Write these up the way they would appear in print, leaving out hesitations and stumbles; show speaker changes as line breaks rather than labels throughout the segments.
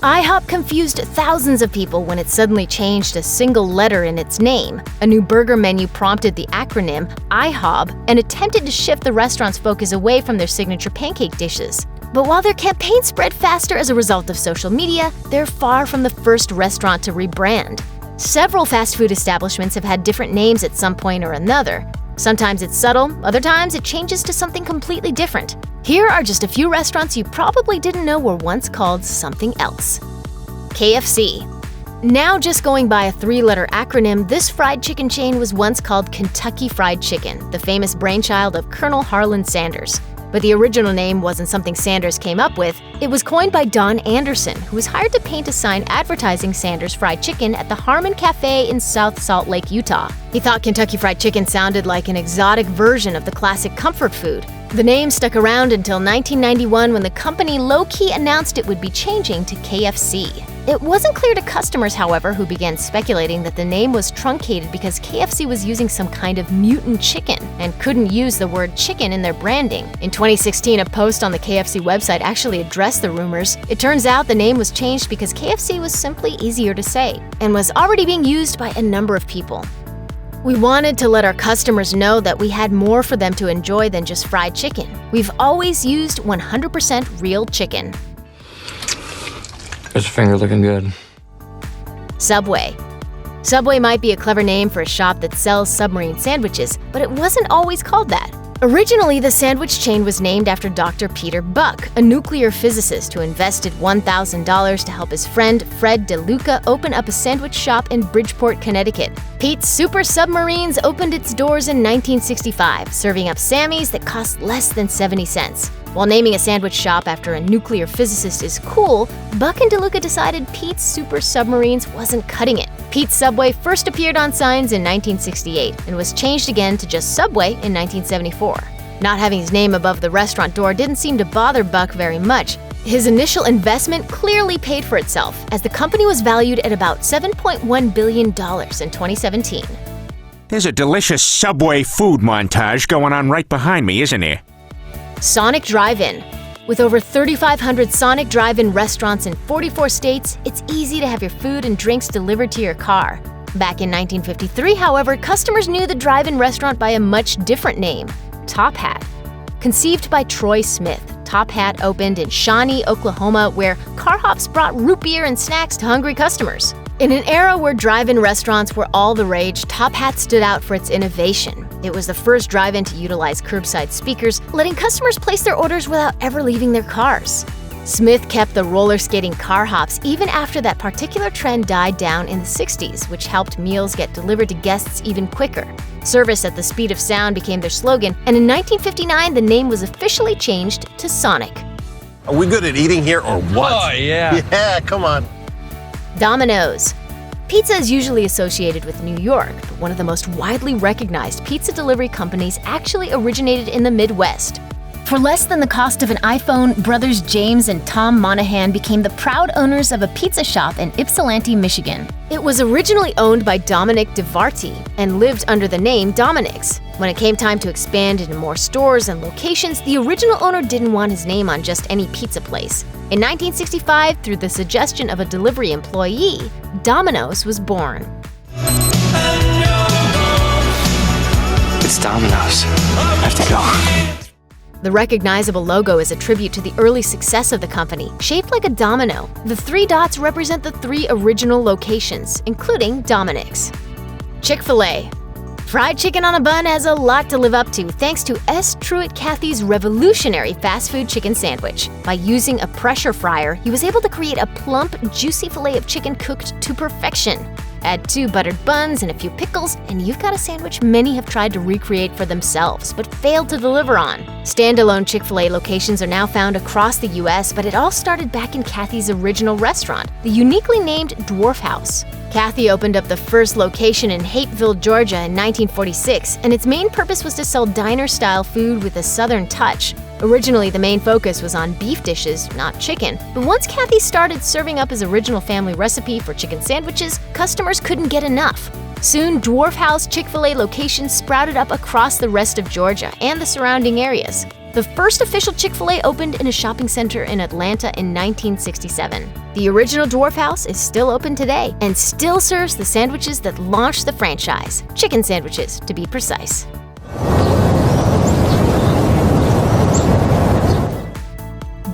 IHOP confused thousands of people when it suddenly changed a single letter in its name. A new burger menu prompted the acronym IHOB and attempted to shift the restaurant's focus away from their signature pancake dishes. But while their campaign spread faster as a result of social media, they're far from the first restaurant to rebrand. Several fast food establishments have had different names at some point or another. Sometimes it's subtle, other times it changes to something completely different. Here are just a few restaurants you probably didn't know were once called something else. KFC. Now just going by a three-letter acronym, this fried chicken chain was once called Kentucky Fried Chicken, the famous brainchild of Colonel Harlan Sanders. But the original name wasn't something Sanders came up with. It was coined by Don Anderson, who was hired to paint a sign advertising Sanders Fried Chicken at the Harmon Cafe in South Salt Lake, Utah. He thought Kentucky Fried Chicken sounded like an exotic version of the classic comfort food. The name stuck around until 1991 when the company low-key announced it would be changing to KFC. It wasn't clear to customers, however, who began speculating that the name was truncated because KFC was using some kind of mutant chicken and couldn't use the word chicken in their branding. In 2016, a post on the KFC website actually addressed the rumors. It turns out the name was changed because KFC was simply easier to say and was already being used by a number of people. We wanted to let our customers know that we had more for them to enjoy than just fried chicken. We've always used 100% real chicken.
His finger looking good.
Subway. Subway might be a clever name for a shop that sells submarine sandwiches, but it wasn't always called that. Originally, the sandwich chain was named after Dr. Peter Buck, a nuclear physicist who invested $1,000 to help his friend Fred DeLuca open up a sandwich shop in Bridgeport, Connecticut. Pete's Super Submarines opened its doors in 1965, serving up Sammys that cost less than 70 cents. While naming a sandwich shop after a nuclear physicist is cool, Buck and DeLuca decided Pete's Super Submarines wasn't cutting it. Pete's Subway first appeared on signs in 1968 and was changed again to just Subway in 1974. Not having his name above the restaurant door didn't seem to bother Buck very much. His initial investment clearly paid for itself, as the company was valued at about $7.1 billion in 2017.
There's a delicious Subway food montage going on right behind me, isn't there?
Sonic Drive-In. With over 3,500 Sonic Drive-In restaurants in 44 states, it's easy to have your food and drinks delivered to your car. Back in 1953, however, customers knew the drive-in restaurant by a much different name, Top Hat. Conceived by Troy Smith, Top Hat opened in Shawnee, Oklahoma, where car hops brought root beer and snacks to hungry customers. In an era where drive-in restaurants were all the rage, Top Hat stood out for its innovation. It was the first drive-in to utilize curbside speakers, letting customers place their orders without ever leaving their cars. Smith kept the roller skating car hops even after that particular trend died down in the 60s, which helped meals get delivered to guests even quicker. Service at the speed of sound became their slogan, and in 1959 the name was officially changed to Sonic.
Are we good at eating here or what?
Oh, yeah.
Yeah, come on.
Domino's. Pizza is usually associated with New York, but one of the most widely recognized pizza delivery companies actually originated in the Midwest. For less than the cost of an iPhone, brothers James and Tom Monahan became the proud owners of a pizza shop in Ypsilanti, Michigan. It was originally owned by Dominic DeVarty and lived under the name Dominic's. When it came time to expand into more stores and locations, the original owner didn't want his name on just any pizza place. In 1965, through the suggestion of a delivery employee, Domino's was born.
It's Domino's. I have to go.
The recognizable logo is a tribute to the early success of the company. Shaped like a domino, the 3 dots represent the 3 original locations, including Dominic's. Chick-fil-A. Fried chicken on a bun has a lot to live up to thanks to S. Truett Cathy's revolutionary fast food chicken sandwich. By using a pressure fryer, he was able to create a plump, juicy fillet of chicken cooked to perfection. Add 2 buttered buns and a few pickles, and you've got a sandwich many have tried to recreate for themselves, but failed to deliver on. Standalone Chick-fil-A locations are now found across the U.S., but it all started back in Cathy's original restaurant, the uniquely named Dwarf House. Cathy opened up the first location in Hapeville, Georgia in 1946, and its main purpose was to sell diner-style food with a southern touch. Originally, the main focus was on beef dishes, not chicken, but once Cathy started serving up his original family recipe for chicken sandwiches, customers couldn't get enough. Soon, Dwarf House Chick-fil-A locations sprouted up across the rest of Georgia and the surrounding areas. The first official Chick-fil-A opened in a shopping center in Atlanta in 1967. The original Dwarf House is still open today and still serves the sandwiches that launched the franchise, chicken sandwiches to be precise.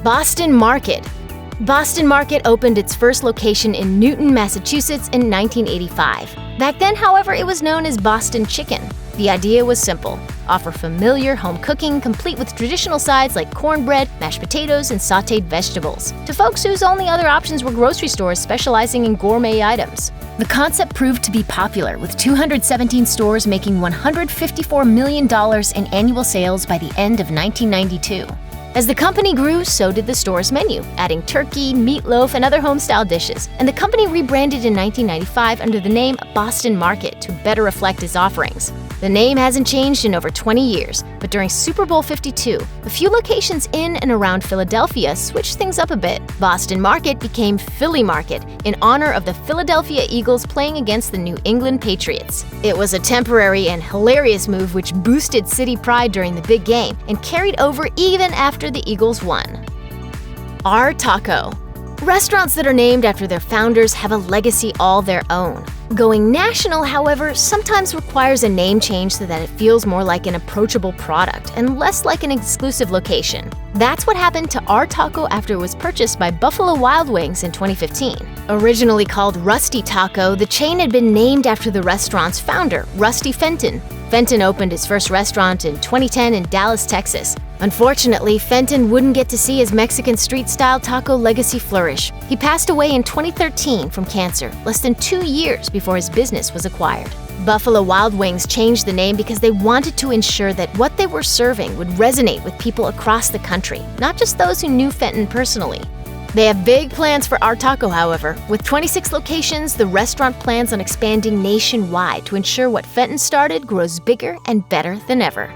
Boston Market. Boston Market opened its first location in Newton, Massachusetts in 1985. Back then, however, it was known as Boston Chicken. The idea was simple: offer familiar home cooking complete with traditional sides like cornbread, mashed potatoes, and sautéed vegetables to folks whose only other options were grocery stores specializing in gourmet items. The concept proved to be popular, with 217 stores making $154 million in annual sales by the end of 1992. As the company grew, so did the store's menu, adding turkey, meatloaf, and other home-style dishes, and the company rebranded in 1995 under the name Boston Market to better reflect its offerings. The name hasn't changed in over 20 years, but during Super Bowl 52, a few locations in and around Philadelphia switched things up a bit. Boston Market became Philly Market in honor of the Philadelphia Eagles playing against the New England Patriots. It was a temporary and hilarious move which boosted city pride during the big game and carried over even after the Eagles won. Our Taco. Restaurants that are named after their founders have a legacy all their own. Going national, however, sometimes requires a name change so that it feels more like an approachable product and less like an exclusive location. That's what happened to Our Taco after it was purchased by Buffalo Wild Wings in 2015. Originally called Rusty Taco, the chain had been named after the restaurant's founder, Rusty Fenton. Fenton opened his first restaurant in 2010 in Dallas, Texas. Unfortunately, Fenton wouldn't get to see his Mexican street-style taco legacy flourish. He passed away in 2013 from cancer, less than 2 years before his business was acquired. Buffalo Wild Wings changed the name because they wanted to ensure that what they were serving would resonate with people across the country, not just those who knew Fenton personally. They have big plans for Our Taco, however. With 26 locations, the restaurant plans on expanding nationwide to ensure what Fenton started grows bigger and better than ever.